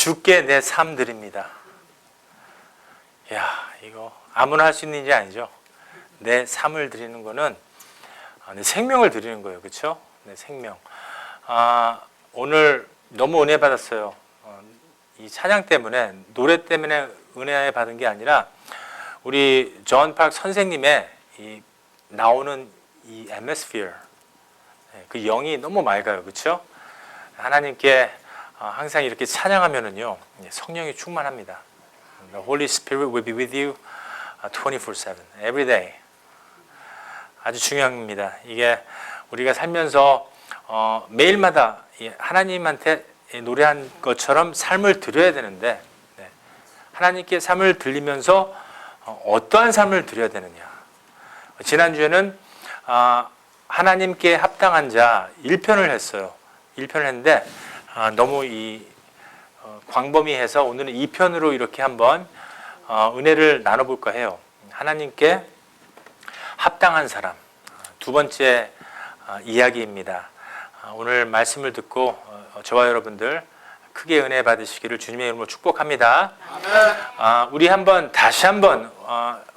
주께 내 삶 드립니다. 야, 이거 아무나 할 수 있는 일이 아니죠. 내 삶을 드리는 거는 내 생명을 드리는 거예요. 그렇죠? 내 생명. 오늘 너무 은혜 받았어요. 이 찬양 때문에, 노래 때문에 은혜 받은 게 아니라 우리 존 팍 선생님의 이 나오는 이 atmosphere, 그 영이 너무 맑아요. 그렇죠? 하나님께 항상 이렇게 찬양하면은요, 성령이 충만합니다. The Holy Spirit will be with you 24/7, every day. 아주 중요합니다. 이게 우리가 살면서 매일마다 하나님한테 노래한 것처럼 삶을 드려야 되는데, 하나님께 삶을 들리면서 어떠한 삶을 드려야 되느냐. 지난주에는 하나님께 합당한 자 1편을 했어요. 1편을 했는데 너무 광범위해서 오늘은 2편으로 이렇게 한번 은혜를 나눠볼까 해요. 하나님께 합당한 사람, 두 번째 이야기입니다. 오늘 말씀을 듣고 저와 여러분들 크게 은혜 받으시기를 주님의 이름으로 축복합니다. 우리 다시 한번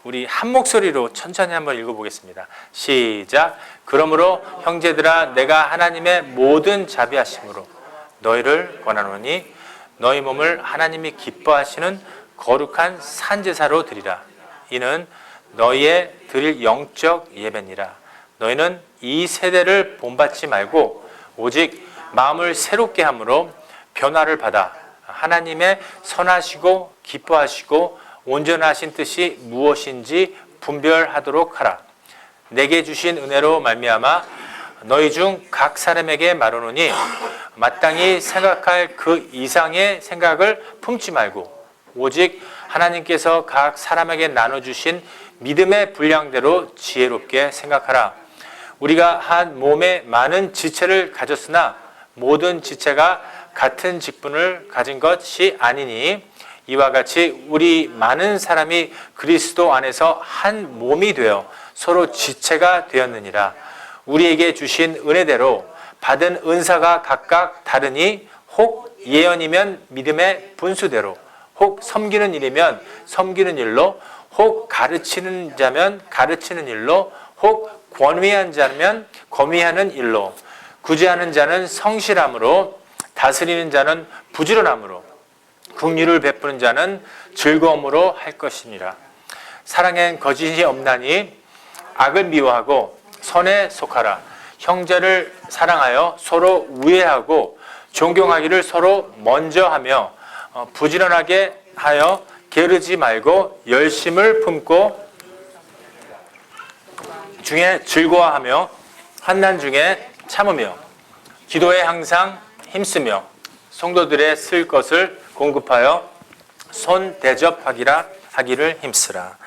우리 한 목소리로 천천히 한번 읽어보겠습니다. 시작. 그러므로 형제들아, 내가 하나님의 모든 자비하심으로 너희를 권하노니 너희 몸을 하나님이 기뻐하시는 거룩한 산제사로 드리라. 이는 너희의 드릴 영적 예배니라. 너희는 이 세대를 본받지 말고 오직 마음을 새롭게 함으로 변화를 받아 하나님의 선하시고 기뻐하시고 온전하신 뜻이 무엇인지 분별하도록 하라. 내게 주신 은혜로 말미암아 너희 중 각 사람에게 말하노니 마땅히 생각할 그 이상의 생각을 품지 말고 오직 하나님께서 각 사람에게 나눠주신 믿음의 분량대로 지혜롭게 생각하라. 우리가 한 몸에 많은 지체를 가졌으나 모든 지체가 같은 직분을 가진 것이 아니니 이와 같이 우리 많은 사람이 그리스도 안에서 한 몸이 되어 서로 지체가 되었느니라. 우리에게 주신 은혜대로 받은 은사가 각각 다르니 혹 예언이면 믿음의 분수대로, 혹 섬기는 일이면 섬기는 일로, 혹 가르치는 자면 가르치는 일로, 혹 권위한 자면 권위하는 일로, 구제하는 자는 성실함으로, 다스리는 자는 부지런함으로, 긍휼을 베푸는 자는 즐거움으로 할 것이니라. 사랑엔 거짓이 없나니 악을 미워하고 선에 속하라. 형제를 사랑하여 서로 우애하고 존경하기를 서로 먼저 하며 부지런하게 하여 게으르지 말고 열심을 품고 중에 즐거워하며 환난 중에 참으며 기도에 항상 힘쓰며 성도들의 쓸 것을 공급하여 손 대접하기를 힘쓰라.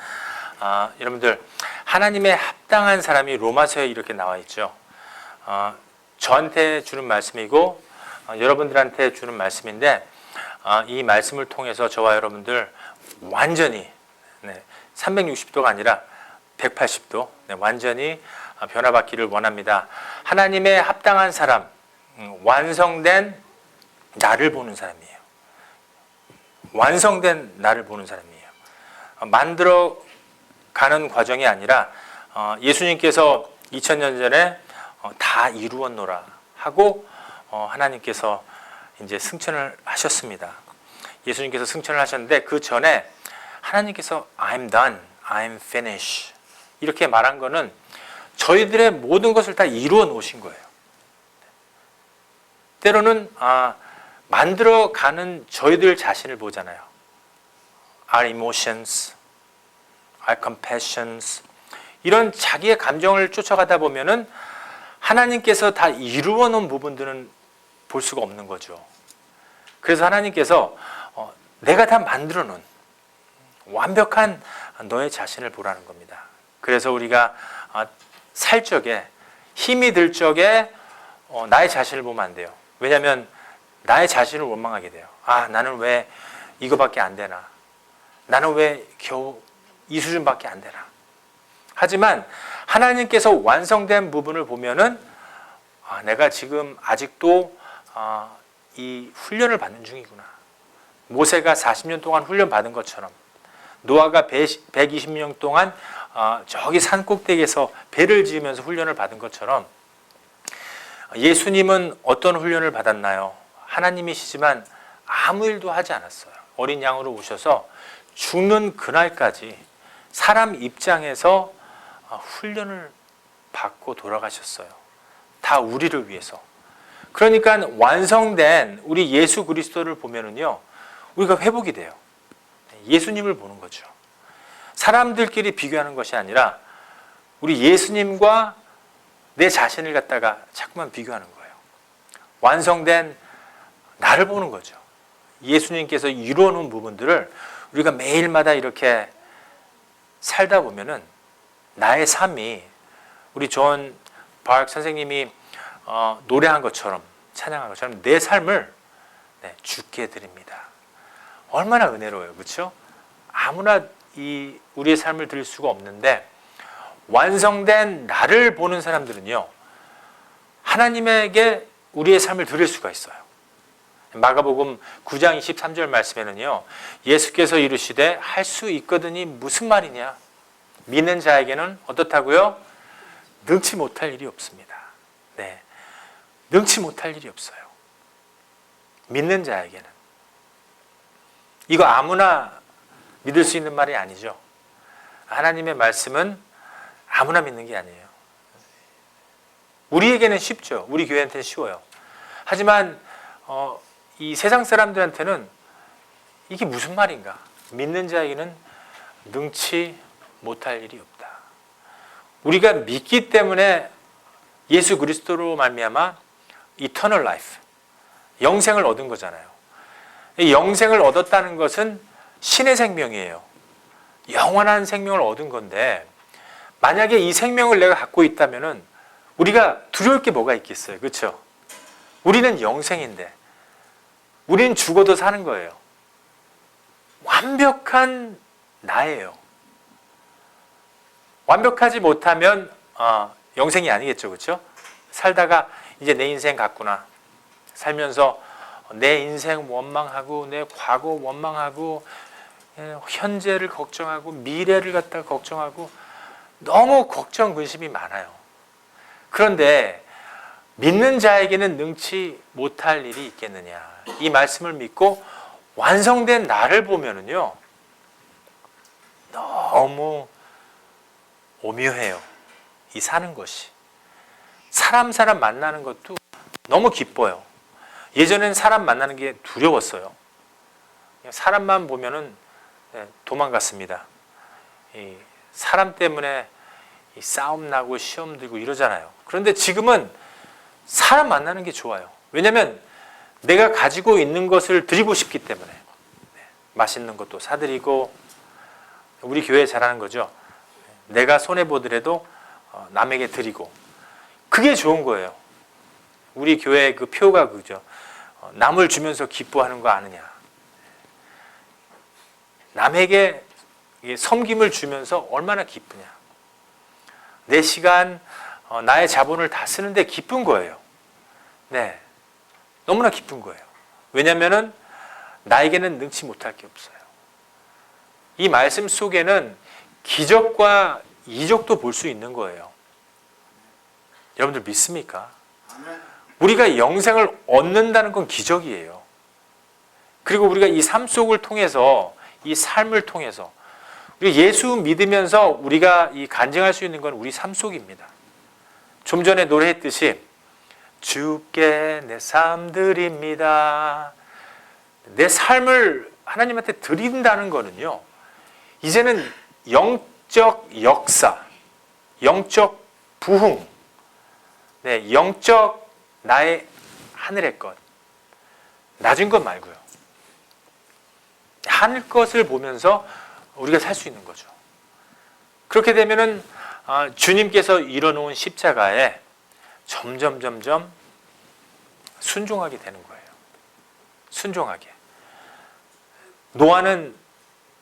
여러분들, 하나님의 합당한 사람이 로마서에 이렇게 나와 있죠. 저한테 주는 말씀이고 여러분들한테 주는 말씀인데, 이 말씀을 통해서 저와 여러분들 완전히 360도가 아니라 180도 완전히 변화받기를 원합니다. 하나님의 합당한 사람, 완성된 나를 보는 사람이에요. 완성된 나를 보는 사람이에요. 만들어가는 과정이 아니라 예수님께서 2000년 전에 다 이루었노라 하고 하나님께서 이제 승천을 하셨습니다. 예수님께서 승천을 하셨는데 그 전에 하나님께서 I'm done, I'm finished 이렇게 말한 거는 저희들의 모든 것을 다 이루어 놓으신 거예요. 때로는 만들어가는 저희들 자신을 보잖아요. Our emotions, our compassions 이런 자기의 감정을 쫓아가다 보면은 하나님께서 다 이루어 놓은 부분들은 볼 수가 없는 거죠. 그래서 하나님께서 내가 다 만들어 놓은 완벽한 너의 자신을 보라는 겁니다. 그래서 우리가 살 적에 힘이 들 적에 나의 자신을 보면 안 돼요. 왜냐하면 나의 자신을 원망하게 돼요. 나는 왜 이거밖에 안 되나? 나는 왜 겨우 이 수준밖에 안 되나? 하지만 하나님께서 완성된 부분을 보면은 내가 지금 아직도 이 훈련을 받는 중이구나. 모세가 40년 동안 훈련 받은 것처럼, 노아가 120년 동안 저기 산 꼭대기에서 배를 지으면서 훈련을 받은 것처럼, 예수님은 어떤 훈련을 받았나요? 하나님이시지만 아무 일도 하지 않았어요. 어린 양으로 오셔서 죽는 그날까지 사람 입장에서 훈련을 받고 돌아가셨어요. 다 우리를 위해서. 그러니까 완성된 우리 예수 그리스도를 보면은요, 우리가 회복이 돼요. 예수님을 보는 거죠. 사람들끼리 비교하는 것이 아니라 우리 예수님과 내 자신을 갖다가 자꾸만 비교하는 거예요. 완성된 나를 보는 거죠. 예수님께서 이루어 놓은 부분들을 우리가 매일마다 이렇게 살다 보면은 나의 삶이 우리 존 파크 선생님이 노래한 것처럼, 찬양한 것처럼 내 삶을 주께 드립니다. 얼마나 은혜로워요. 그렇죠? 아무나 우리의 삶을 드릴 수가 없는데, 완성된 나를 보는 사람들은요, 하나님에게 우리의 삶을 드릴 수가 있어요. 마가복음 9장 23절 말씀에는요, 예수께서 이르시되 할 수 있거든이 무슨 말이냐? 믿는 자에게는 어떻다고요? 능치 못할 일이 없습니다. 네, 능치 못할 일이 없어요. 믿는 자에게는. 이거 아무나 믿을 수 있는 말이 아니죠. 하나님의 말씀은 아무나 믿는 게 아니에요. 우리에게는 쉽죠. 우리 교회한테는 쉬워요. 하지만 이 세상 사람들한테는 이게 무슨 말인가? 믿는 자에게는 능치 못할 일이 없다. 우리가 믿기 때문에 예수 그리스도로 말미암아 eternal life, 영생을 얻은 거잖아요. 이 영생을 얻었다는 것은 신의 생명이에요. 영원한 생명을 얻은 건데, 만약에 이 생명을 내가 갖고 있다면은 우리가 두려울 게 뭐가 있겠어요. 그렇죠? 우리는 영생인데 우리는 죽어도 사는 거예요. 완벽한 나예요. 완벽하지 못하면 영생이 아니겠죠. 그렇죠? 살다가 이제 내 인생 같구나. 살면서 내 인생 원망하고 내 과거 원망하고 현재를 걱정하고 미래를 갖다가 걱정하고 너무 걱정 근심이 많아요. 그런데 믿는 자에게는 능치 못할 일이 있겠느냐. 이 말씀을 믿고 완성된 나를 보면은요, 너무 오묘해요. 이 사는 것이. 사람 만나는 것도 너무 기뻐요. 예전엔 사람 만나는 게 두려웠어요. 사람만 보면은 도망갔습니다. 사람 때문에 싸움 나고 시험 들고 이러잖아요. 그런데 지금은 사람 만나는 게 좋아요. 왜냐하면 내가 가지고 있는 것을 드리고 싶기 때문에. 맛있는 것도 사드리고, 우리 교회 잘하는 거죠. 내가 손해보더라도 남에게 드리고, 그게 좋은 거예요. 우리 교회 그 표가 그죠. 남을 주면서 기뻐하는 거 아느냐. 남에게 섬김을 주면서 얼마나 기쁘냐. 내 시간, 나의 자본을 다 쓰는데 기쁜 거예요. 네, 너무나 기쁜 거예요. 왜냐하면은 나에게는 능치 못할 게 없어요. 이 말씀 속에는 기적과 이적도 볼 수 있는 거예요. 여러분들 믿습니까? 우리가 영생을 얻는다는 건 기적이에요. 그리고 우리가 이 삶 속을 통해서, 이 삶을 통해서 우리 예수 믿으면서 우리가 이 간증할 수 있는 건 우리 삶 속입니다. 좀 전에 노래했듯이 주께 내 삶 드립니다. 내 삶을 하나님한테 드린다는 거는요, 이제는 영적 역사, 영적 부흥, 영적 나의 하늘의 것, 낮은 것 말고요. 하늘 것을 보면서 우리가 살 수 있는 거죠. 그렇게 되면은 주님께서 이뤄놓은 십자가에 점점 순종하게 되는 거예요. 순종하게. 노아는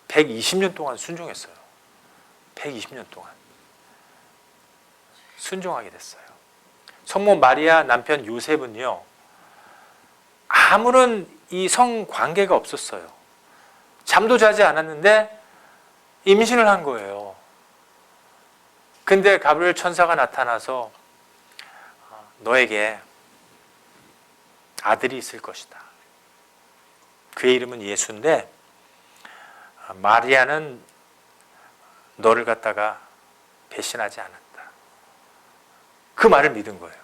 120년 동안 순종했어요. 120년 동안 순종하게 됐어요. 성모 마리아 남편 요셉은요, 아무런 이 성관계가 없었어요. 잠도 자지 않았는데 임신을 한 거예요. 근데 가브리엘 천사가 나타나서 너에게 아들이 있을 것이다. 그의 이름은 예수인데 마리아는 너를 갖다가 배신하지 않았다. 그 말을 믿은 거예요.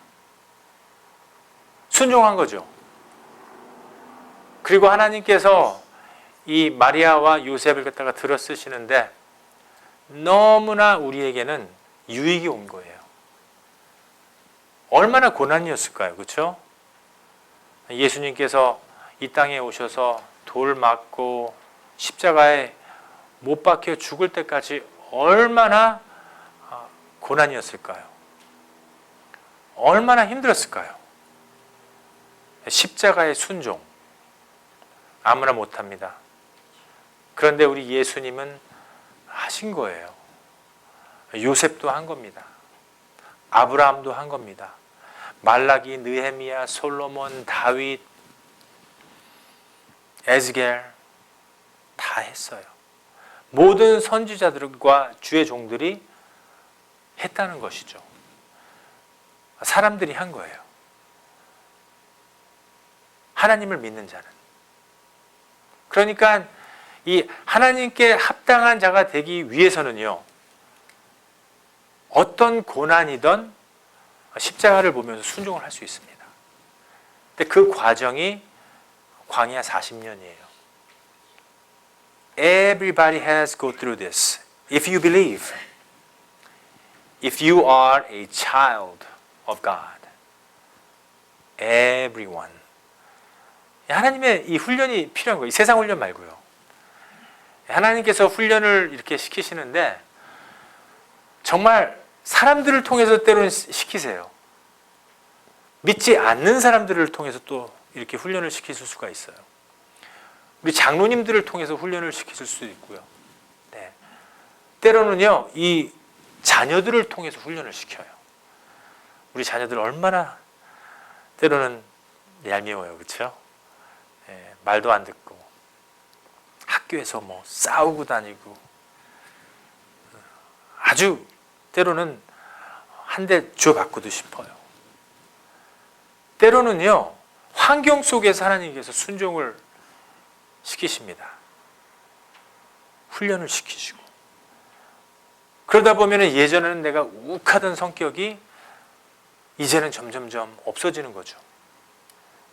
순종한 거죠. 그리고 하나님께서 이 마리아와 요셉을 갖다가 들어 쓰시는데 너무나 우리에게는 유익이 온 거예요. 얼마나 고난이었을까요? 그렇죠? 예수님께서 이 땅에 오셔서 돌 맞고 십자가에 못 박혀 죽을 때까지 얼마나 고난이었을까요? 얼마나 힘들었을까요? 십자가의 순종 아무나 못합니다. 그런데 우리 예수님은 하신 거예요. 요셉도 한 겁니다. 아브라함도 한 겁니다. 말라기, 느헤미야, 솔로몬, 다윗, 에스겔 다 했어요. 모든 선지자들과 주의 종들이 했다는 것이죠. 사람들이 한 거예요. 하나님을 믿는 자는. 그러니까 이 하나님께 합당한 자가 되기 위해서는요, 어떤 고난이든 십자가를 보면서 순종을 할 수 있습니다. 근데 그 과정이 광야 40년이에요. Everybody has go through this. If you believe, if you are a child of God, everyone. 하나님의 이 훈련이 필요한 거예요. 이 세상 훈련 말고요. 하나님께서 훈련을 이렇게 시키시는데 정말 사람들을 통해서 때로는 시키세요. 믿지 않는 사람들을 통해서 또 이렇게 훈련을 시키실 수가 있어요. 우리 장로님들을 통해서 훈련을 시키실 수도 있고요. 네. 때로는요, 이 자녀들을 통해서 훈련을 시켜요. 우리 자녀들 얼마나 때로는 얄미워요. 그렇죠? 네, 말도 안 듣고 학교에서 뭐 싸우고 다니고 아주 때로는 한 대 주워받고도 싶어요. 때로는요, 환경 속에서 하나님께서 순종을 시키십니다. 훈련을 시키시고. 그러다 보면 예전에는 내가 욱하던 성격이 이제는 점점점 없어지는 거죠.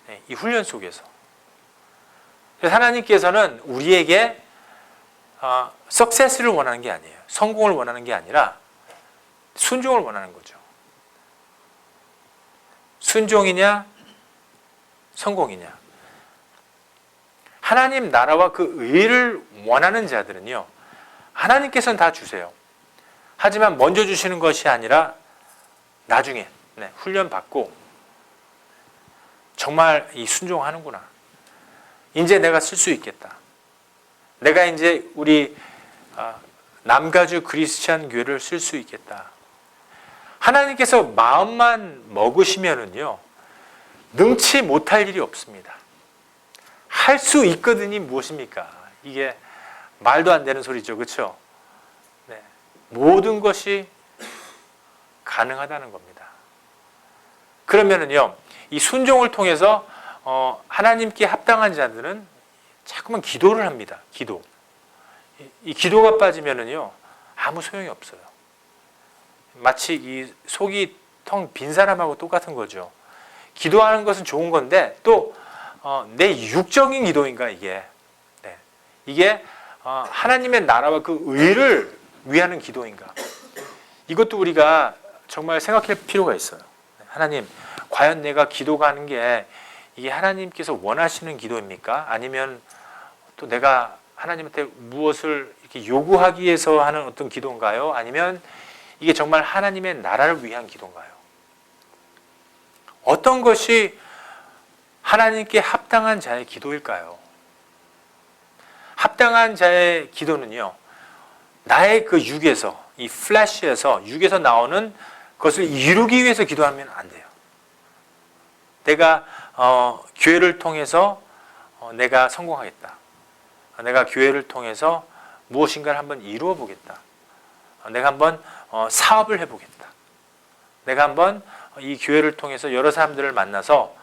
네, 이 훈련 속에서. 그래서 하나님께서는 우리에게 석세스를 원하는 게 아니에요. 성공을 원하는 게 아니라 순종을 원하는 거죠. 순종이냐 성공이냐. 하나님 나라와 그 의를 원하는 자들은요, 하나님께서는 다 주세요. 하지만 먼저 주시는 것이 아니라 나중에 훈련받고 정말 이 순종하는구나. 이제 내가 쓸 수 있겠다. 내가 이제 우리 남가주 크리스찬 교회를 쓸 수 있겠다. 하나님께서 마음만 먹으시면은요, 능치 못할 일이 없습니다. 할 수 있거든이 무엇입니까? 이게 말도 안 되는 소리죠. 그렇죠? 네. 모든 것이 가능하다는 겁니다. 그러면은요, 이 순종을 통해서 하나님께 합당한 자들은 자꾸만 기도를 합니다. 기도. 이 기도가 빠지면은요, 아무 소용이 없어요. 마치 이 속이 텅 빈 사람하고 똑같은 거죠. 기도하는 것은 좋은 건데 또 내 육적인 기도인가 이게. 네. 이게 하나님의 나라와 그 의를 위하는 기도인가. 이것도 우리가 정말 생각할 필요가 있어요. 하나님, 과연 내가 기도하는 게 이게 하나님께서 원하시는 기도입니까? 아니면 또 내가 하나님한테 무엇을 이렇게 요구하기 위해서 하는 어떤 기도인가요? 아니면 이게 정말 하나님의 나라를 위한 기도인가요? 어떤 것이 하나님께 합당한 자의 기도일까요? 합당한 자의 기도는요, 나의 그 육에서, 이 플래시에서, 육에서 나오는 것을 이루기 위해서 기도하면 안 돼요. 내가 교회를 통해서 내가 성공하겠다. 내가 교회를 통해서 무엇인가를 한번 이루어 보겠다. 내가 한번 사업을 해보겠다. 내가 한번 이 교회를 통해서 여러 사람들을 만나서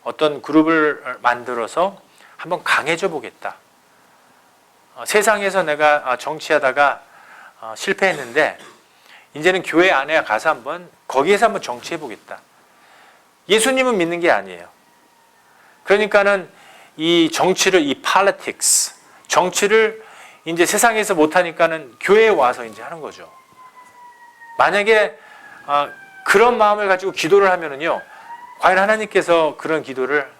어떤 그룹을 만들어서 한번 강해져 보겠다. 세상에서 내가 정치하다가 실패했는데 이제는 교회 안에 가서 한번 거기에서 한번 정치해 보겠다. 예수님은 믿는 게 아니에요. 그러니까는 이 정치를, 이 politics, 정치를 이제 세상에서 못하니까는 교회에 와서 이제 하는 거죠. 만약에 그런 마음을 가지고 기도를 하면은요, 과연 하나님께서 그런 기도를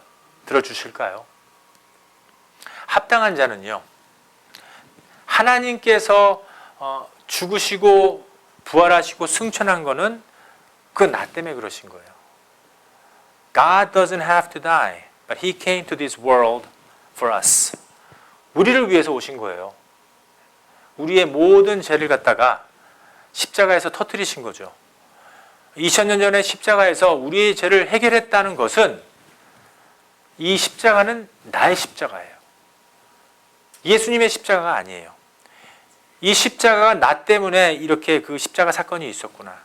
들어주실까요? 합당한 자는요, 하나님께서 죽으시고 부활하시고 승천한 거는 그 나 때문에 그러신 거예요. God doesn't have to die, but He came to this world for us. 우리를 위해서 오신 거예요. 우리의 모든 죄를 갖다가 십자가에서 터뜨리신 거죠. 2000년 전에 십자가에서 우리의 죄를 해결했다는 것은 이 십자가는 나의 십자가예요. 예수님의 십자가가 아니에요. 이 십자가가 나 때문에 이렇게 그 십자가 사건이 있었구나.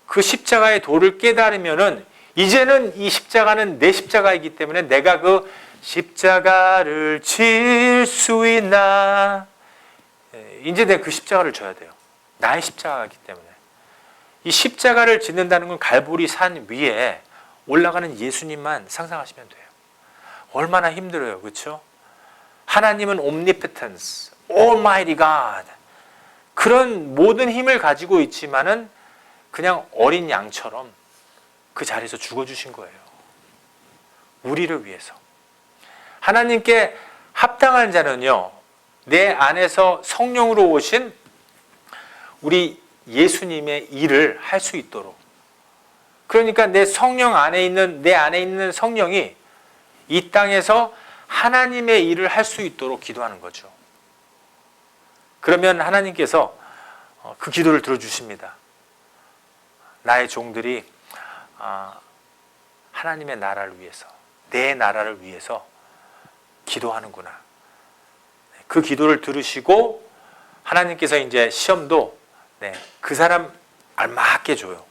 그 십자가의 도를 깨달으면은 이제는 이 십자가는 내 십자가이기 때문에 내가 그 십자가를 질 수 있나. 이제 내가 그 십자가를 져야 돼요. 나의 십자가이기 때문에. 이 십자가를 짓는다는 건 갈보리 산 위에 올라가는 예수님만 상상하시면 돼요. 얼마나 힘들어요. 그렇죠? 하나님은 omnipotence, almighty God. 그런 모든 힘을 가지고 있지만은 그냥 어린 양처럼 그 자리에서 죽어주신 거예요. 우리를 위해서. 하나님께 합당한 자는요, 내 안에서 성령으로 오신 우리 예수님의 일을 할 수 있도록. 그러니까 내 성령 안에 있는, 내 안에 있는 성령이 이 땅에서 하나님의 일을 할 수 있도록 기도하는 거죠. 그러면 하나님께서 그 기도를 들어주십니다. 나의 종들이 하나님의 나라를 위해서, 내 나라를 위해서 기도하는구나. 그 기도를 들으시고 하나님께서 이제 시험도 그 사람 알맞게 줘요.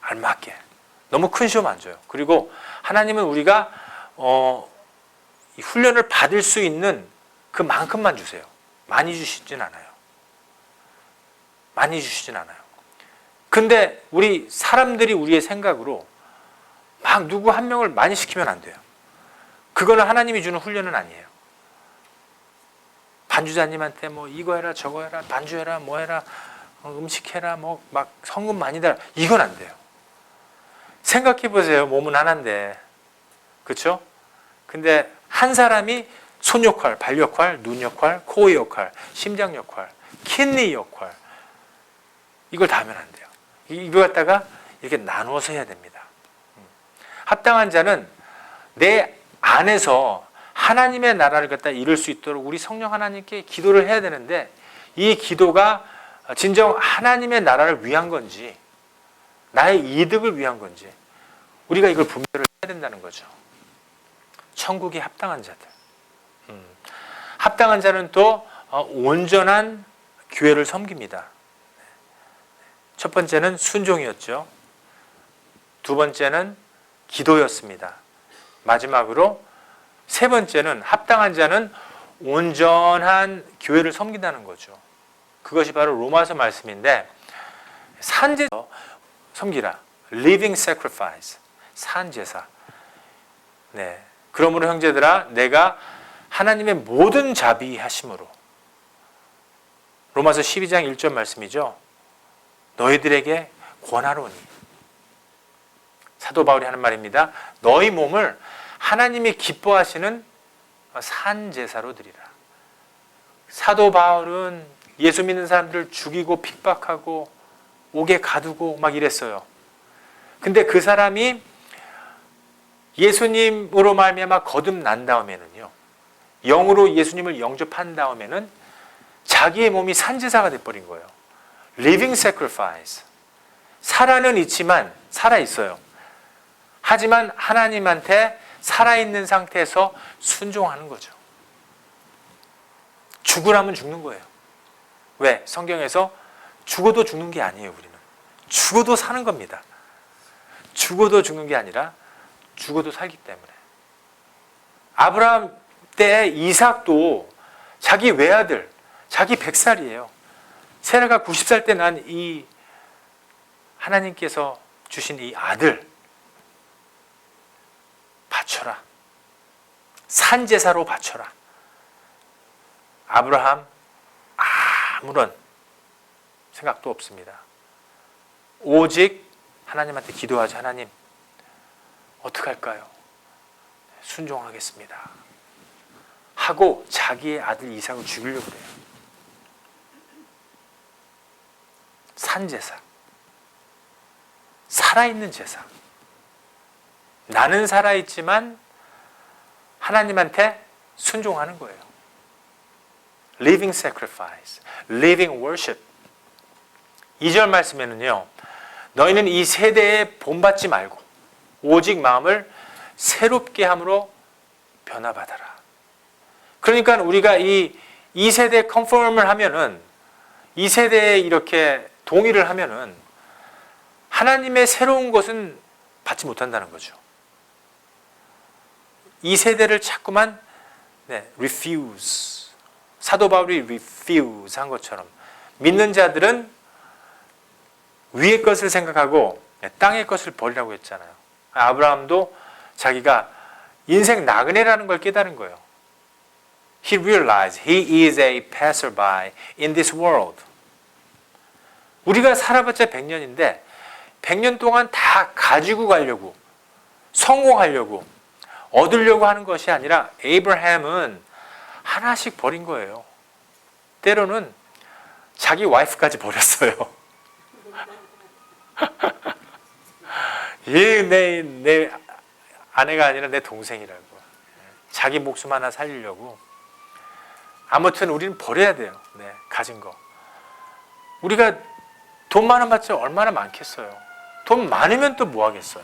알맞게. 너무 큰 시험 안 줘요. 그리고 하나님은 우리가 이 훈련을 받을 수 있는 그만큼만 주세요. 많이 주시진 않아요. 많이 주시진 않아요. 근데 우리 사람들이 우리의 생각으로 막 누구 한 명을 많이 시키면 안 돼요. 그거는 하나님이 주는 훈련은 아니에요. 반주자님한테 뭐 이거 해라 저거 해라 반주해라 뭐 해라 음식해라 뭐 막 성금 많이 달라 이건 안 돼요. 생각해 보세요. 몸은 하나인데 그렇죠? 근데 한 사람이 손 역할, 발 역할, 눈 역할, 코 역할, 심장 역할, 키드니 역할 이걸 다 하면 안 돼요. 이걸 갖다가 이렇게 나누어서 해야 됩니다. 합당한 자는 내 안에서 하나님의 나라를 갖다 이룰 수 있도록 우리 성령 하나님께 기도를 해야 되는데 이 기도가 진정 하나님의 나라를 위한 건지 나의 이득을 위한 건지 우리가 이걸 분별을 해야 된다는 거죠. 천국에 합당한 자들. 합당한 자는 또 온전한 교회를 섬깁니다. 첫 번째는 순종이었죠. 두 번째는 기도였습니다. 마지막으로 세 번째는 합당한 자는 온전한 교회를 섬긴다는 거죠. 그것이 바로 로마서 말씀인데 산제사 섬기라. Living sacrifice. 산제사. 네. 그러므로 형제들아 내가 하나님의 모든 자비하심으로 로마서 12장 1절 말씀이죠. 너희들에게 권하노니 사도 바울이 하는 말입니다. 너희 몸을 하나님이 기뻐하시는 산제사로 드리라. 사도 바울은 예수 믿는 사람들을 죽이고 핍박하고 옥에 가두고 막 이랬어요. 근데 그 사람이 예수님으로 말미암아 거듭난 다음에는요. 영으로 예수님을 영접한 다음에는 자기의 몸이 산제사가 돼버린 거예요. Living sacrifice. 살아는 있지만 살아 있어요. 하지만 하나님한테 살아있는 상태에서 순종하는 거죠. 죽으라면 죽는 거예요. 왜? 성경에서 죽어도 죽는 게 아니에요. 우리는 죽어도 사는 겁니다. 죽어도 죽는 게 아니라 죽어도 살기 때문에. 아브라함 때 이삭도 자기 외아들, 자기 100살이에요. 세라가 90살 때 난 이 하나님께서 주신 이 아들 바쳐라. 산제사로 바쳐라. 아브라함 아무런 생각도 없습니다. 오직 하나님한테 기도하지. 하나님 어떡할까요? 순종하겠습니다. 하고 자기의 아들 이삭을 죽이려고 그래요. 산제사. 살아있는 제사. 나는 살아있지만 하나님한테 순종하는 거예요. Living sacrifice, living worship. 2절 말씀에는요, 너희는 이 세대에 본받지 말고 오직 마음을 새롭게 함으로 변화받아라. 그러니까 우리가 이 세대에 컨펌을 하면은, 이 세대에 이렇게 동의를 하면은 하나님의 새로운 것은 받지 못한다는 거죠. 이 세대를 자꾸만 refuse, 사도 바울이 refuse 한 것처럼 믿는 자들은 위의 것을 생각하고 땅의 것을 버리라고 했잖아요. 아브라함도 자기가 인생 나그네라는 걸 깨달은 거예요. He realized he is a passerby in this world. 우리가 살아봤자 100년인데 100년 동안 다 가지고 가려고, 성공하려고, 얻으려고 하는 것이 아니라 에이브라함은 하나씩 버린 거예요. 때로는 자기 와이프까지 버렸어요. 얘 내 아내가 아니라 내 동생이라고. 자기 목숨 하나 살리려고. 아무튼 우리는 버려야 돼요. 가진 거. 우리가 돈 많아봤자 얼마나 많겠어요. 돈 많으면 또 뭐 하겠어요.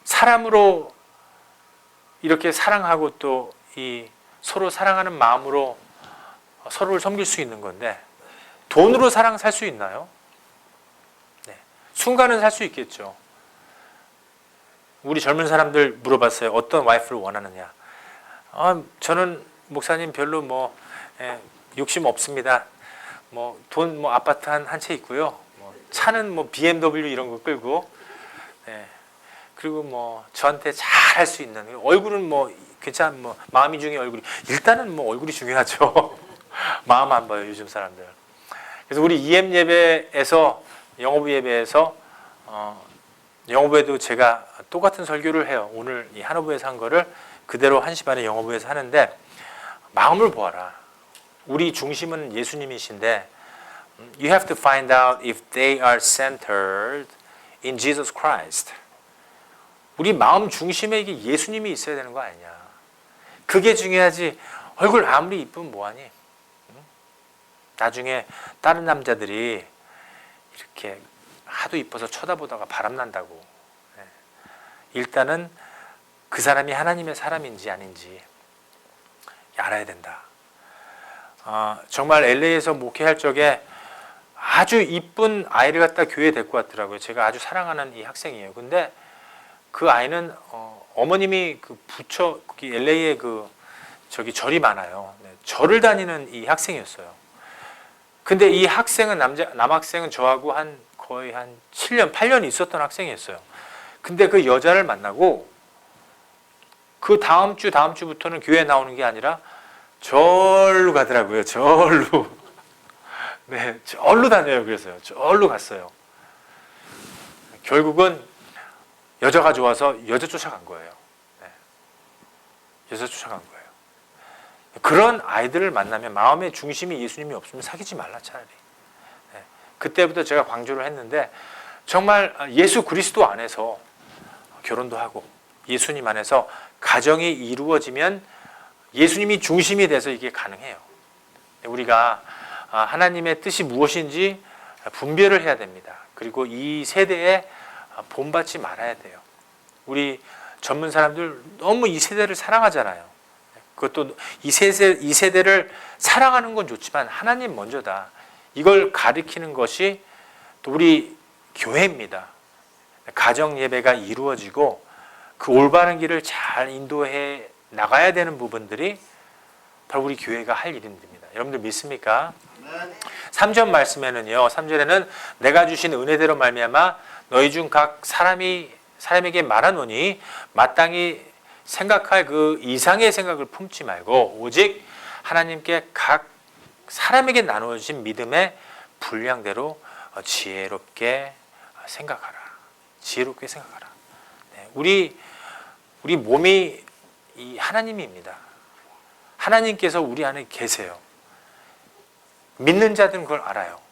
사람으로 이렇게 사랑하고 또 이 서로 사랑하는 마음으로 서로를 섬길 수 있는 건데 돈으로 사랑 살 수 있나요? 순간은 살 수 있겠죠. 우리 젊은 사람들 물어봤어요. 어떤 와이프를 원하느냐. 저는 목사님 별로 욕심 없습니다. 돈 아파트 한 채 있고요. 차는 BMW 이런 거 끌고, 그리고 저한테 잘 할 수 있는, 얼굴은 괜찮, 마음이 중요해. 얼굴이 일단은 얼굴이 중요하죠. 마음 안 봐요 요즘 사람들. 그래서 우리 EM 예배에서, 영어부 예배에서 영어부에도 제가 똑같은 설교를 해요. 오늘 이 한어부에서 한 거를 그대로 1시 반에 영어부에서 하는데, 마음을 보아라. 우리 중심은 예수님이신데 You have to find out if they are centered in Jesus Christ. 우리 마음 중심에 이게 예수님이 있어야 되는 거 아니냐. 그게 중요하지. 얼굴 아무리 이쁘면 뭐하니? 나중에 다른 남자들이 이렇게 하도 이뻐서 쳐다보다가 바람난다고. 일단은 그 사람이 하나님의 사람인지 아닌지 알아야 된다. 정말 LA에서 목회할 적에 아주 이쁜 아이를 갖다 교회에 데리고 왔더라고요. 제가 아주 사랑하는 이 학생이에요. 근데 그 아이는 어머님이 그 부처 LA에 절이 많아요. 절을 다니는 이 학생이었어요. 근데 이 학생은 남학생은 저하고 거의 한 7년, 8년 있었던 학생이었어요. 근데 그 여자를 만나고 그 다음 주부터는 교회에 나오는 게 아니라 절로 가더라고요. 절로. 절로 다녀요. 그래서요. 절로 갔어요. 결국은 여자가 좋아서 여자 쫓아간 거예요. 여자 쫓아간 거예요. 그런 아이들을 만나면 마음의 중심이 예수님이 없으면 사귀지 말라 차라리. 그때부터 제가 강조를 했는데 정말 예수 그리스도 안에서 결혼도 하고 예수님 안에서 가정이 이루어지면 예수님이 중심이 돼서 이게 가능해요. 우리가 하나님의 뜻이 무엇인지 분별을 해야 됩니다. 그리고 이 세대에 본받지 말아야 돼요. 우리 젊은 사람들 너무 이 세대를 사랑하잖아요. 그것도 이 세대를 사랑하는 건 좋지만 하나님 먼저다. 이걸 가리키는 것이 또 우리 교회입니다. 가정 예배가 이루어지고 그 올바른 길을 잘 인도해 나가야 되는 부분들이 바로 우리 교회가 할 일입니다. 여러분들 믿습니까? 3절 말씀에는요. 3절에는 내가 주신 은혜대로 말미암아 너희 중 각 사람에게 말하노니 마땅히 생각할 그 이상의 생각을 품지 말고 오직 하나님께 각 사람에게 나누어진 믿음의 분량대로 지혜롭게 생각하라. 지혜롭게 생각하라. 네, 우리 몸이 이 하나님입니다. 하나님께서 우리 안에 계세요. 믿는 자들은 그걸 알아요.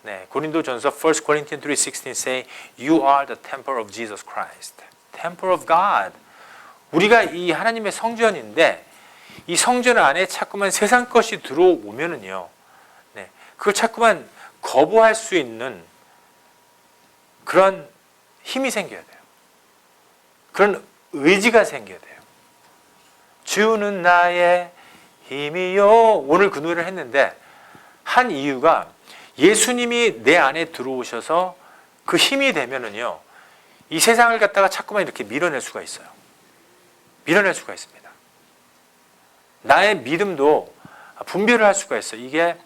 네, 고린도전서 1 Corinthians 3:16 say, You are the temple of Jesus Christ. Temple of God. 우리가 이 하나님의 성전인데 이 성전 안에 자꾸만 세상 것이 들어오면은요, 네, 그걸 자꾸만 거부할 수 있는 그런 힘이 생겨야 돼요. 그런 의지가 생겨야 돼요. 주는 나의 힘이요. 오늘 그 노래를 했는데 한 이유가 예수님이 내 안에 들어오셔서 그 힘이 되면은요, 이 세상을 갖다가 자꾸만 이렇게 밀어낼 수가 있어요. 밀어낼 수가 있습니다. 나의 믿음도 분별을 할 수가 있어요. 이게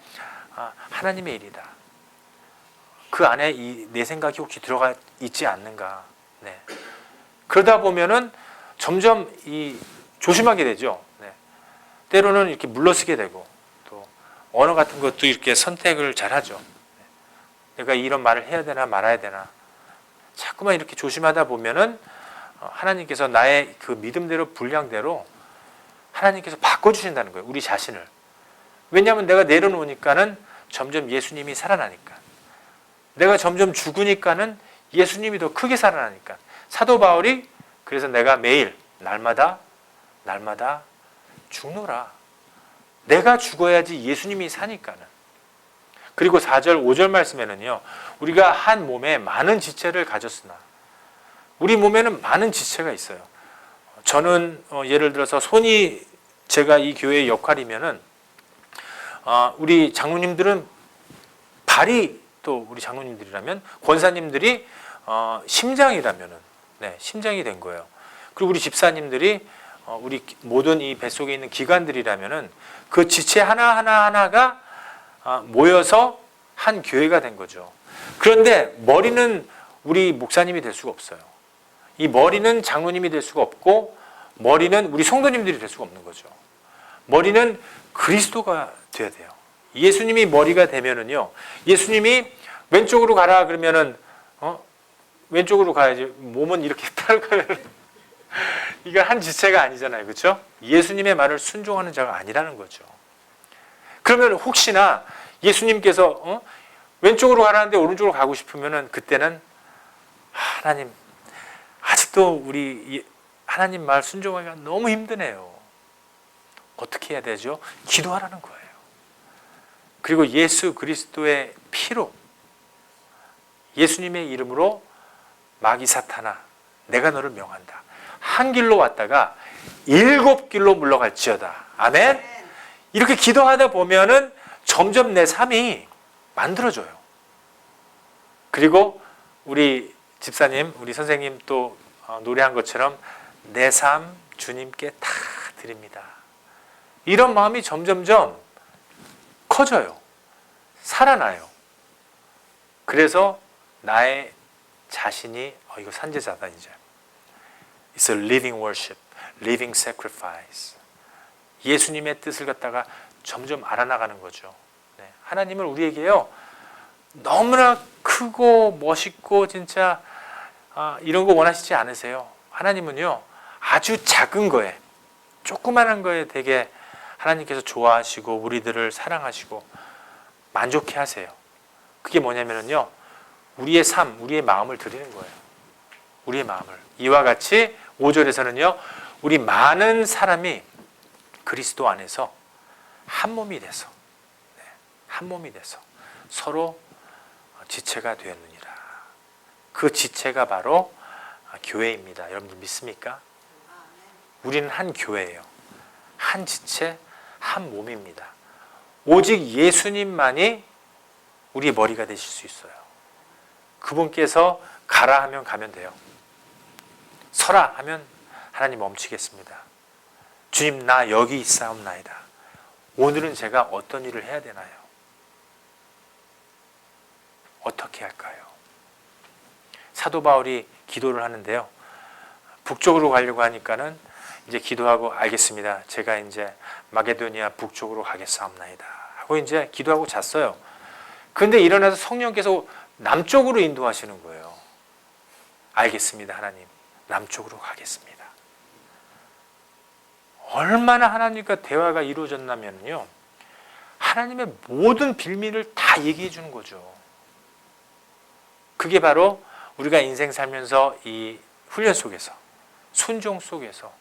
하나님의 일이다. 그 안에 내 생각이 혹시 들어가 있지 않는가. 네. 그러다 보면은 점점 조심하게 되죠. 네. 때로는 이렇게 물러서게 되고 또 언어 같은 것도 이렇게 선택을 잘하죠. 내가 이런 말을 해야 되나 말아야 되나. 자꾸만 이렇게 조심하다 보면은 하나님께서 나의 그 믿음대로 분량대로 하나님께서 바꿔주신다는 거예요. 우리 자신을. 왜냐하면 내가 내려놓으니까는 점점 예수님이 살아나니까. 내가 점점 죽으니까는 예수님이 더 크게 살아나니까. 사도 바울이 그래서 내가 매일 날마다 죽노라. 내가 죽어야지 예수님이 사니까는. 그리고 4절 5절 말씀에는요. 우리가 한 몸에 많은 지체를 가졌으나 우리 몸에는 많은 지체가 있어요. 저는 예를 들어서 손이 제가 이 교회의 역할이면은 우리 장로님들은 발이 또 우리 장로님들이라면 권사님들이 심장이라면은 네, 심장이 된 거예요. 그리고 우리 집사님들이 우리 모든 이 뱃속에 있는 기관들이라면은 그 지체 하나가 모여서 한 교회가 된 거죠. 그런데 머리는 우리 목사님이 될 수가 없어요. 이 머리는 장로님이 될 수가 없고 머리는 우리 성도님들이 될 수가 없는 거죠. 머리는 그리스도가 돼야 돼요. 예수님이 머리가 되면은요. 예수님이 왼쪽으로 가라 그러면은 왼쪽으로 가야지. 몸은 이렇게 팔고 이거 한 지체가 아니잖아요. 그렇죠? 예수님의 말을 순종하는 자가 아니라는 거죠. 그러면 혹시나 예수님께서 왼쪽으로 가라는데 오른쪽으로 가고 싶으면은 그때는 하나님 아직도 우리 하나님 말 순종하기가 너무 힘드네요. 어떻게 해야 되죠? 기도하라는 거예요. 그리고 예수 그리스도의 피로 예수님의 이름으로 마귀 사탄아 내가 너를 명한다. 한 길로 왔다가 7길로 물러갈지어다. 아멘? 이렇게 기도하다 보면은 점점 내 삶이 만들어져요. 그리고 우리 집사님, 우리 선생님 또 노래한 것처럼 내 삶 주님께 다 드립니다. 이런 마음이 점점점 커져요. 살아나요. 그래서 나의 자신이 이거 산제자다 이제. It's a living worship, living sacrifice. 예수님의 뜻을 갖다가 점점 알아나가는 거죠. 네. 하나님은 우리에게요 너무나 크고 멋있고 진짜 이런 거 원하시지 않으세요. 하나님은요 아주 작은 거에 조그마한 거에 되게 하나님께서 좋아하시고 우리들을 사랑하시고 만족해 하세요. 그게 뭐냐면요 우리의 삶, 우리의 마음을 드리는 거예요. 우리의 마음을. 이와 같이 5절에서는요 우리 많은 사람이 그리스도 안에서 한 몸이 돼서 한 몸이 돼서 서로 지체가 되었느니라. 그 지체가 바로 교회입니다. 여러분들 믿습니까? 우리는 한 교회예요. 한 지체, 한 몸입니다. 오직 예수님만이 우리의 머리가 되실 수 있어요. 그분께서 가라 하면 가면 돼요. 서라 하면 하나님 멈추겠습니다. 주님, 나 여기 있사옵나이다. 오늘은 제가 어떤 일을 해야 되나요? 어떻게 할까요? 사도 바울이 기도를 하는데요. 북쪽으로 가려고 하니까는 이제 기도하고 알겠습니다. 제가 이제 마게도니아 북쪽으로 가겠사옵나이다 하고 이제 기도하고 잤어요. 근데 일어나서 성령께서 남쪽으로 인도하시는 거예요. 알겠습니다, 하나님. 남쪽으로 가겠습니다. 얼마나 하나님과 대화가 이루어졌냐면요. 하나님의 모든 빌미를 다 얘기해 주는 거죠. 그게 바로 우리가 인생 살면서 이 훈련 속에서, 순종 속에서,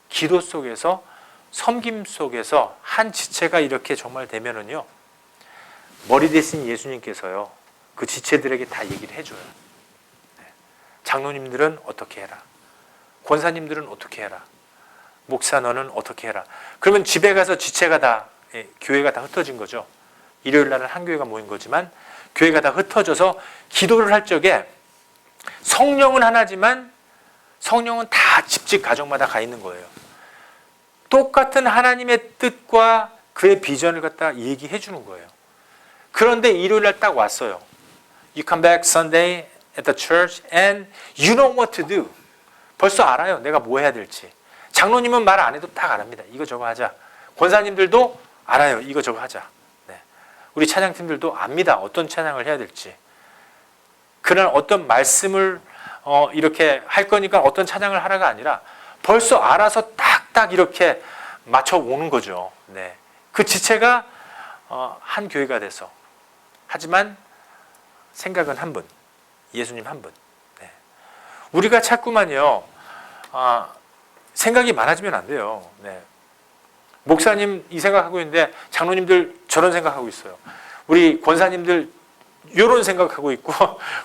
기도 속에서, 섬김 속에서 한 지체가 이렇게 정말 되면은요, 머리 대신 예수님께서요, 그 지체들에게 다 얘기를 해줘요. 장로님들은 어떻게 해라. 권사님들은 어떻게 해라. 목사 너는 어떻게 해라. 그러면 집에 가서 지체가 다, 교회가 다 흩어진 거죠. 일요일 날은 한 교회가 모인 거지만 교회가 다 흩어져서 기도를 할 적에 성령은 하나지만 성령은 다 집집 가정마다 가 있는 거예요. 똑같은 하나님의 뜻과 그의 비전을 갖다 얘기해 주는 거예요. 그런데 일요일 날 딱 왔어요. You come back Sunday at the church and you know what to do. 벌써 알아요. 내가 뭐 해야 될지. 장로님은 말 안 해도 딱 알합니다. 이거 저거 하자. 권사님들도 알아요. 이거 저거 하자. 네. 우리 찬양팀들도 압니다. 어떤 찬양을 해야 될지. 그런 어떤 말씀을 이렇게 할 거니까 어떤 찬양을 하라가 아니라 벌써 알아서 딱딱 이렇게 맞춰 오는 거죠. 네. 그 지체가 한 교회가 돼서. 하지만 생각은 한 분. 예수님 한 분. 네. 우리가 자꾸만요. 생각이 많아지면 안 돼요. 네. 목사님 이 생각하고 있는데 장로님들 저런 생각하고 있어요. 우리 권사님들 이런 생각하고 있고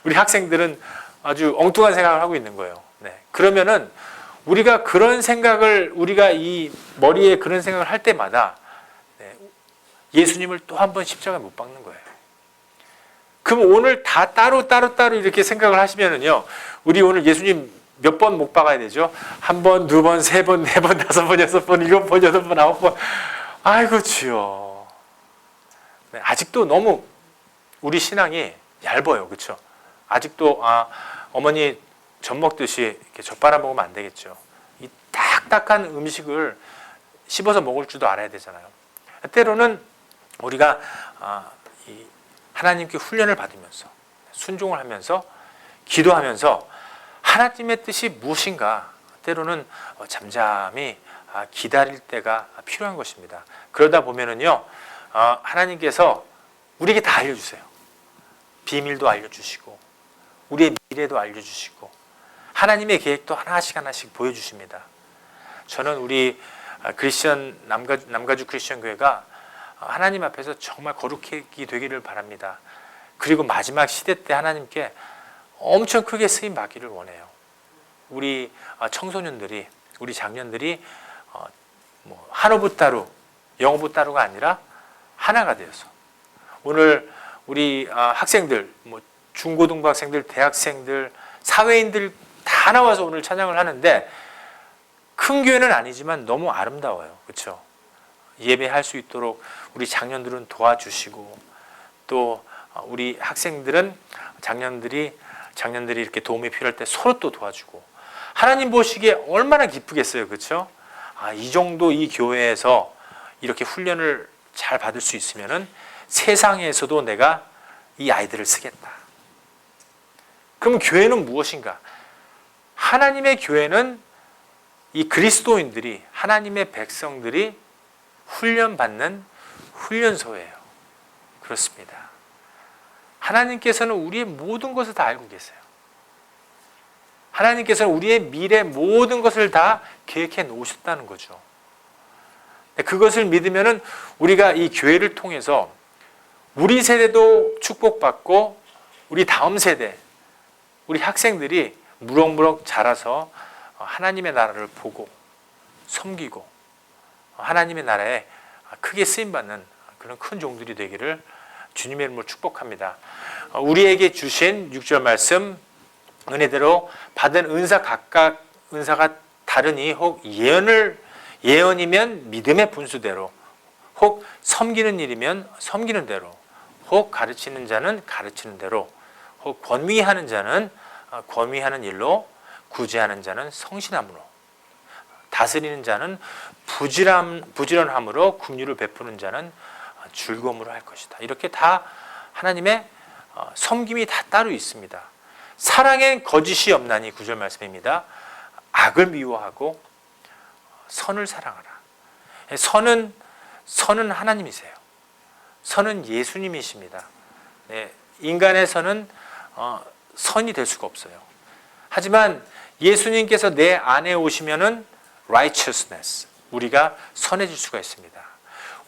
우리 학생들은 아주 엉뚱한 생각을 하고 있는 거예요. 네. 그러면은 우리가 그런 생각을 우리가 이 머리에 그런 생각을 할 때마다 예수님을 또 한 번 십자가에 못 박는 거예요. 그럼 오늘 다 따로 이렇게 생각을 하시면은요, 우리 오늘 예수님 몇 번 못 박아야 되죠? 한 번, 두 번, 세 번, 네 번, 다섯 번, 여섯 번, 일곱 번, 여덟 번, 아홉 번. 아이고 주여. 네, 아직도 너무 우리 신앙이 얇아요, 그렇죠? 아직도 어머니 젖 먹듯이 이렇게 젖 빨아 먹으면 안 되겠죠. 이 딱딱한 음식을 씹어서 먹을 줄도 알아야 되잖아요. 때로는 우리가 하나님께 훈련을 받으면서 순종을 하면서 기도하면서 하나님의 뜻이 무엇인가 때로는 잠잠히 기다릴 때가 필요한 것입니다. 그러다 보면은요, 하나님께서 우리에게 다 알려주세요. 비밀도 알려주시고 우리의 미래도 알려주시고 하나님의 계획도 하나씩 보여주십니다. 저는 우리 크리스천 남가주 크리스천 교회가 하나님 앞에서 정말 거룩히 되기를 바랍니다. 그리고 마지막 시대 때 하나님께 엄청 크게 쓰임 받기를 원해요. 우리 청소년들이, 우리 장년들이 한호부 따로, 영호부 따로가 아니라 하나가 되어서 오늘 우리 학생들, 중고등부 학생들, 대학생들, 사회인들 다 나와서 오늘 찬양을 하는데 큰 교회는 아니지만 너무 아름다워요. 그렇죠? 예배할 수 있도록 우리 장년들은 도와주시고 또 우리 학생들은 장년들이 이렇게 도움이 필요할 때 서로 또 도와주고 하나님 보시기에 얼마나 기쁘겠어요. 그렇죠? 이 정도 이 교회에서 이렇게 훈련을 잘 받을 수 있으면은 세상에서도 내가 이 아이들을 쓰겠다. 그럼 교회는 무엇인가? 하나님의 교회는 이 그리스도인들이, 하나님의 백성들이 훈련받는 훈련소예요. 그렇습니다. 하나님께서는 우리의 모든 것을 다 알고 계세요. 하나님께서는 우리의 미래 모든 것을 다 계획해 놓으셨다는 거죠. 그것을 믿으면은 우리가 이 교회를 통해서 우리 세대도 축복받고 우리 다음 세대, 우리 학생들이 무럭무럭 자라서 하나님의 나라를 보고 섬기고 하나님의 나라에 크게 쓰임받는 그런 큰 종들이 되기를 주님의 이름으로 축복합니다. 우리에게 주신 6절 말씀 은혜대로 받은 은사 각각 은사가 다르니 혹 예언이면 믿음의 분수대로 혹 섬기는 일이면 섬기는 대로 혹 가르치는 자는 가르치는 대로 혹 권위하는 자는 권위하는 일로 구제하는 자는 성실함으로 다스리는 자는 부지런함으로 긍휼을 베푸는 자는 즐거움으로 할 것이다. 이렇게 다 하나님의 섬김이 다 따로 있습니다. 사랑엔 거짓이 없나니 9절 말씀입니다. 악을 미워하고 선을 사랑하라. 선은 하나님이세요. 선은 예수님이십니다. 네, 인간의 선은 선이 될 수가 없어요. 하지만 예수님께서 내 안에 오시면은 righteousness, 우리가 선해질 수가 있습니다.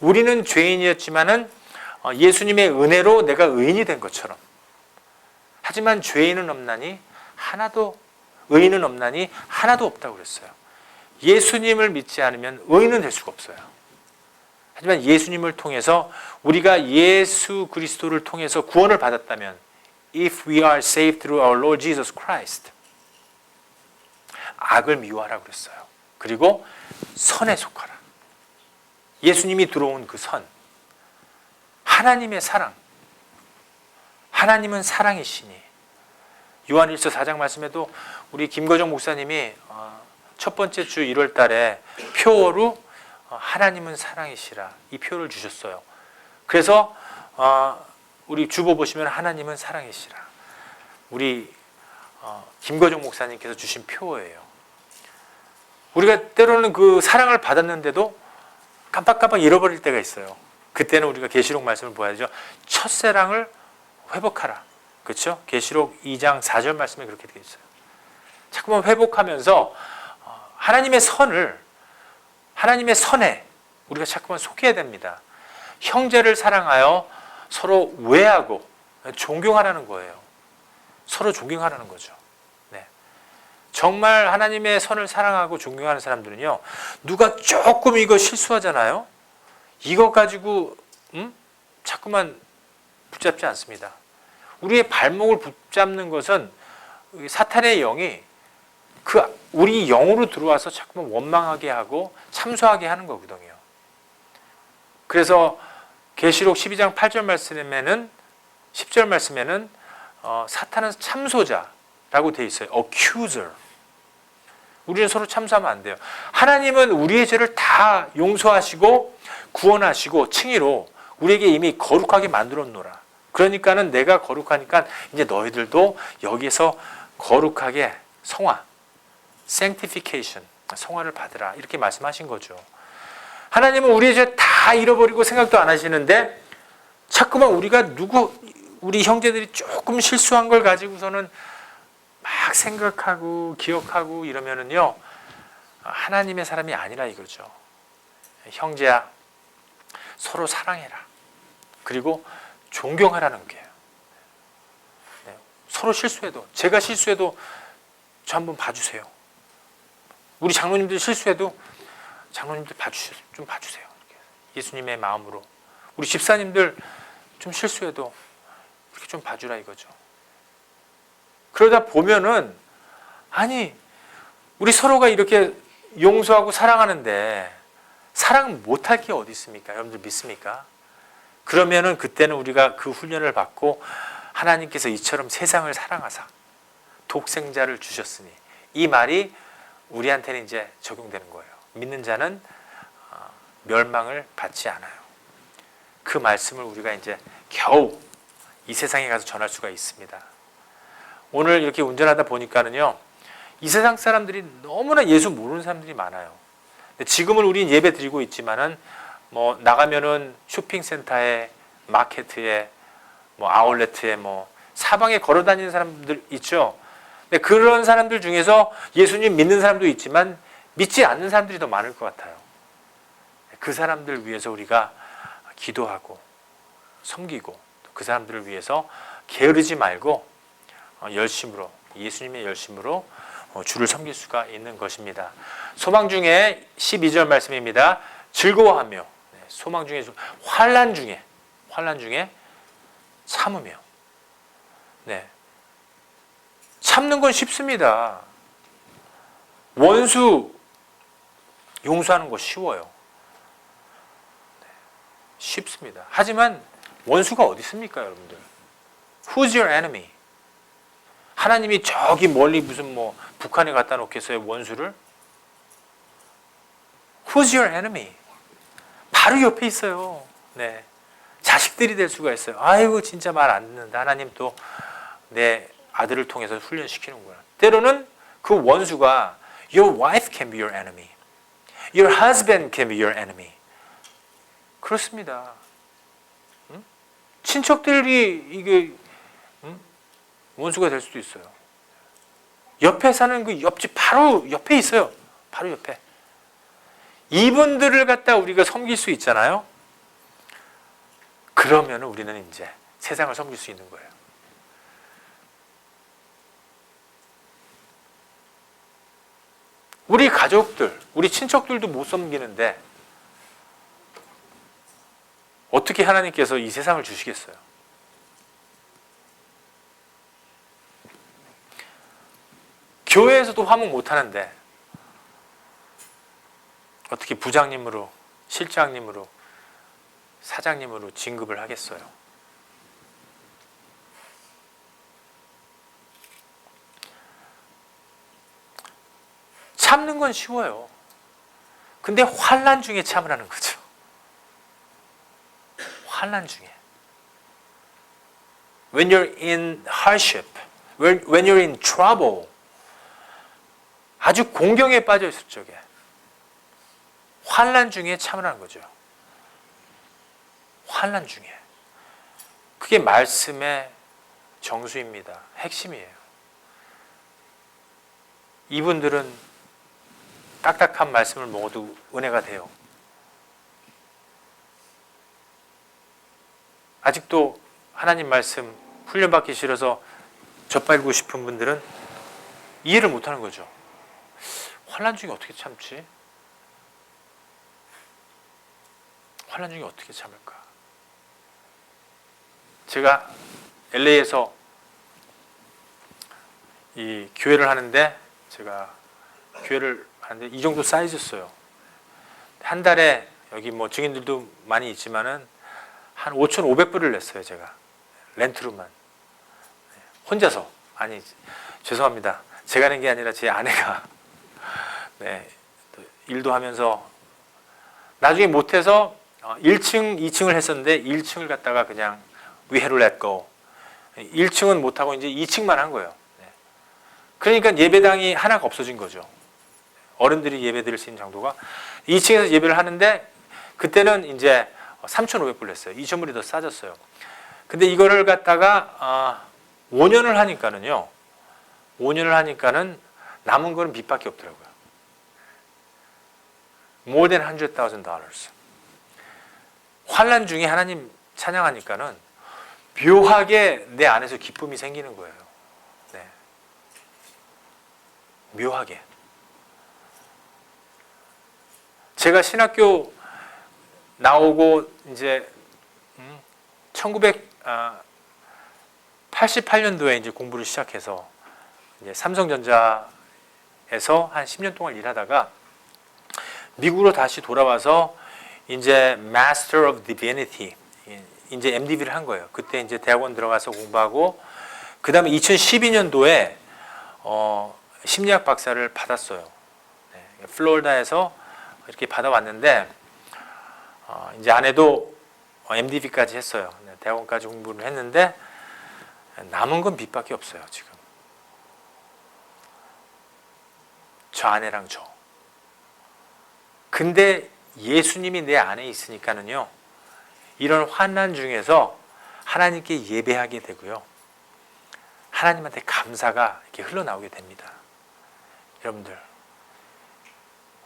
우리는 죄인이었지만은 예수님의 은혜로 내가 의인이 된 것처럼. 하지만 죄인은 없나니 하나도 의인은 없나니 하나도 없다고 그랬어요. 예수님을 믿지 않으면 의인은 될 수가 없어요. 하지만 예수님을 통해서 우리가 예수 그리스도를 통해서 구원을 받았다면 if we are saved through our Lord Jesus Christ 악을 미워하라고 그랬어요. 그리고 선에 속하라. 예수님이 들어온 그 선, 하나님의 사랑. 하나님은 사랑이시니 요한일서 4장 말씀에도 우리 김거정 목사님이 첫 번째 주 1월 달에 표어로 하나님은 사랑이시라 이 표를 주셨어요. 그래서 우리 주보 보시면 하나님은 사랑이시라 우리 김거정 목사님께서 주신 표어예요. 우리가 때로는 그 사랑을 받았는데도 깜빡깜빡 잃어버릴 때가 있어요. 그때는 우리가 계시록 말씀을 보아야죠. 첫사랑을 회복하라. 그렇죠? 계시록 2장 4절 말씀에 그렇게 되어 있어요. 자꾸만 회복하면서 하나님의 선을 하나님의 선에 우리가 자꾸만 속해야 됩니다. 형제를 사랑하여 서로 우애하고 존경하라는 거예요. 서로 존경하라는 거죠. 네. 정말 하나님의 선을 사랑하고 존경하는 사람들은요, 누가 조금 이거 실수하잖아요. 이거 가지고 자꾸만 붙잡지 않습니다. 우리의 발목을 붙잡는 것은 사탄의 영이 우리 영으로 들어와서 자꾸만 원망하게 하고 참소하게 하는 거거든요. 그래서 계시록 12장 8절 말씀에는 10절 말씀에는 사탄은 참소자라고 되어 있어요. accuser. 우리는 서로 참소하면 안 돼요. 하나님은 우리의 죄를 다 용서하시고 구원하시고 칭의로 우리에게 이미 거룩하게 만들었노라. 그러니까는 내가 거룩하니까 이제 너희들도 여기에서 거룩하게 성화, sanctification, 성화를 받으라. 이렇게 말씀하신 거죠. 하나님은 우리의 죄 다 잃어버리고 생각도 안 하시는데 자꾸만 우리 형제들이 조금 실수한 걸 가지고서는 막 생각하고 기억하고 이러면은요, 하나님의 사람이 아니라 이거죠. 형제야, 서로 사랑해라. 그리고 존경하라는 게요. 네. 서로 실수해도, 제가 실수해도 저 한번 봐주세요. 우리 장로님들 실수해도 장로님들 좀 봐주세요. 예수님의 마음으로. 우리 집사님들 좀 실수해도 이렇게 좀 봐주라 이거죠. 그러다 보면은 아니 우리 서로가 이렇게 용서하고 사랑하는데 사랑 못할 게 어디 있습니까? 여러분들 믿습니까? 그러면은 그때는 우리가 그 훈련을 받고 하나님께서 이처럼 세상을 사랑하사 독생자를 주셨으니 이 말이 우리한테는 이제 적용되는 거예요. 믿는 자는 멸망을 받지 않아요. 그 말씀을 우리가 이제 겨우 이 세상에 가서 전할 수가 있습니다. 오늘 이렇게 운전하다 보니까는요, 이 세상 사람들이 너무나 예수 모르는 사람들이 많아요. 근데 지금은 우리는 예배 드리고 있지만은 뭐 나가면은 쇼핑센터에, 마켓에, 뭐 아울렛에, 뭐 사방에 걸어 다니는 사람들 있죠. 근데 그런 사람들 중에서 예수님 믿는 사람도 있지만 믿지 않는 사람들이 더 많을 것 같아요. 그 사람들 위해서 우리가 기도하고 섬기고 그 사람들을 위해서 게으르지 말고 열심으로 예수님의 열심으로 주를 섬길 수가 있는 것입니다. 소망 중에 12절 말씀입니다. 즐거워하며, 소망 중에 환난 중에 참으며. 네. 참는 건 쉽습니다. 원수 용서하는 거 쉬워요. 네. 쉽습니다. 하지만 원수가 어디 있습니까, 여러분들? Who's your enemy? 하나님이 저기 멀리 무슨 뭐 북한에 갖다 놓겠어요, 원수를? Who's your enemy? 바로 옆에 있어요. 네. 자식들이 될 수가 있어요. 아이고 진짜 말 안 듣는다. 하나님 또 내 아들을 통해서 훈련시키는구나. 때로는 그 원수가 Your wife can be your enemy. Your husband can be your enemy. 그렇습니다. 응? 친척들이 이게 원수가 될 수도 있어요. 옆에 사는 그 옆집 바로 옆에 있어요. 바로 옆에. 이분들을 갖다 우리가 섬길 수 있잖아요. 그러면 우리는 이제 세상을 섬길 수 있는 거예요. 우리 가족들, 우리 친척들도 못 섬기는데 어떻게 하나님께서 이 세상을 주시겠어요? 교회에서도 화목 못 하는데 어떻게 부장님으로, 실장님으로, 사장님으로 진급을 하겠어요? 참는 건 쉬워요. 근데 환난 중에 참으라는 거죠. 환난 중에. When you're in hardship, when you're in trouble, 아주 공경에 빠져 있을 적에 환난 중에 참으라는 거죠. 환난 중에. 그게 말씀의 정수입니다. 핵심이에요. 이분들은 딱딱한 말씀을 먹어도 은혜가 돼요. 아직도 하나님 말씀 훈련받기 싫어서 젖밟고 싶은 분들은 이해를 못하는 거죠. 환난 중에 어떻게 참지? 환난 중에 어떻게 참을까? 제가 LA에서 이 교회를 하는데 이 정도 사이즈였어요. 한 달에 여기 뭐 증인들도 많이 있지만은 한 5,500불을 냈어요, 제가. 렌트로만. 혼자서. 아니, 죄송합니다. 제가 낸 게 아니라 제 아내가 네, 일도 하면서 나중에 못해서 1층, 2층을 했었는데 1층을 갖다가 그냥 we had to let go. 1층은 못하고 이제 2층만 한 거예요. 그러니까 예배당이 하나가 없어진 거죠. 어른들이 예배 드릴 수 있는 정도가. 2층에서 예배를 하는데 그때는 이제 3,500불 냈어요. 2,000불이 더 싸졌어요. 근데 이거를 갖다가 5년을 하니까는요. 5년을 하니까는 남은 거는 빚밖에 없더라고요. More than $100,000. 환난 중에 하나님 찬양하니까는 묘하게 내 안에서 기쁨이 생기는 거예요. 네. 묘하게. 제가 신학교 나오고 이제 1988년도에 이제 공부를 시작해서 이제 삼성전자에서 한 10년 동안 일하다가 미국으로 다시 돌아와서 이제 Master of Divinity 이제 MDB를 한 거예요. 그때 이제 대학원 들어가서 공부하고 그 다음에 2012년도에 심리학 박사를 받았어요. 네, 플로리다에서 이렇게 받아왔는데 이제 아내도 MDB까지 했어요. 네, 대학원까지 공부를 했는데 남은 건 빚밖에 없어요. 지금 저 아내랑 저. 근데 예수님이 내 안에 있으니까는요. 이런 환난 중에서 하나님께 예배하게 되고요. 하나님한테 감사가 이렇게 흘러나오게 됩니다. 여러분들,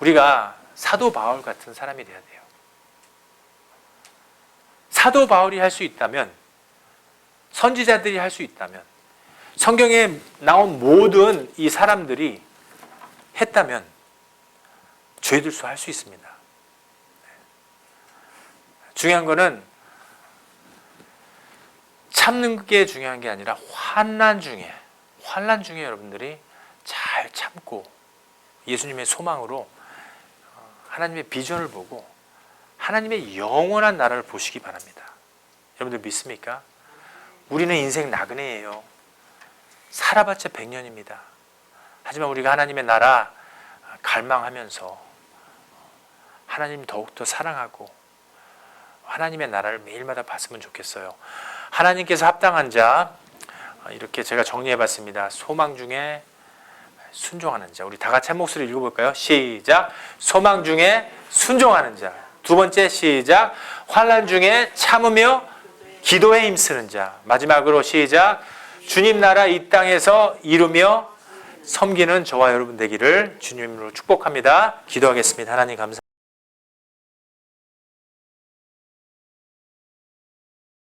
우리가 사도 바울 같은 사람이 돼야 돼요. 사도 바울이 할 수 있다면, 선지자들이 할 수 있다면, 성경에 나온 모든 이 사람들이 했다면 죄들수 할 수 있습니다. 중요한 거는 참는 게 중요한 게 아니라 환난 중에 여러분들이 잘 참고 예수님의 소망으로 하나님의 비전을 보고 하나님의 영원한 나라를 보시기 바랍니다. 여러분들 믿습니까? 우리는 인생 나그네예요. 살아봤자 100년입니다. 하지만 우리가 하나님의 나라 갈망하면서 하나님 더욱더 사랑하고 하나님의 나라를 매일마다 봤으면 좋겠어요. 하나님께서 합당한 자, 이렇게 제가 정리해봤습니다. 소망 중에 순종하는 자. 우리 다 같이 한 목소리 읽어볼까요? 시작. 소망 중에 순종하는 자. 두 번째 시작. 환난 중에 참으며 기도에 힘쓰는 자. 마지막으로 시작. 주님 나라 이 땅에서 이루며 섬기는 저와 여러분 되기를 주님으로 축복합니다. 기도하겠습니다. 하나님 감사합니다.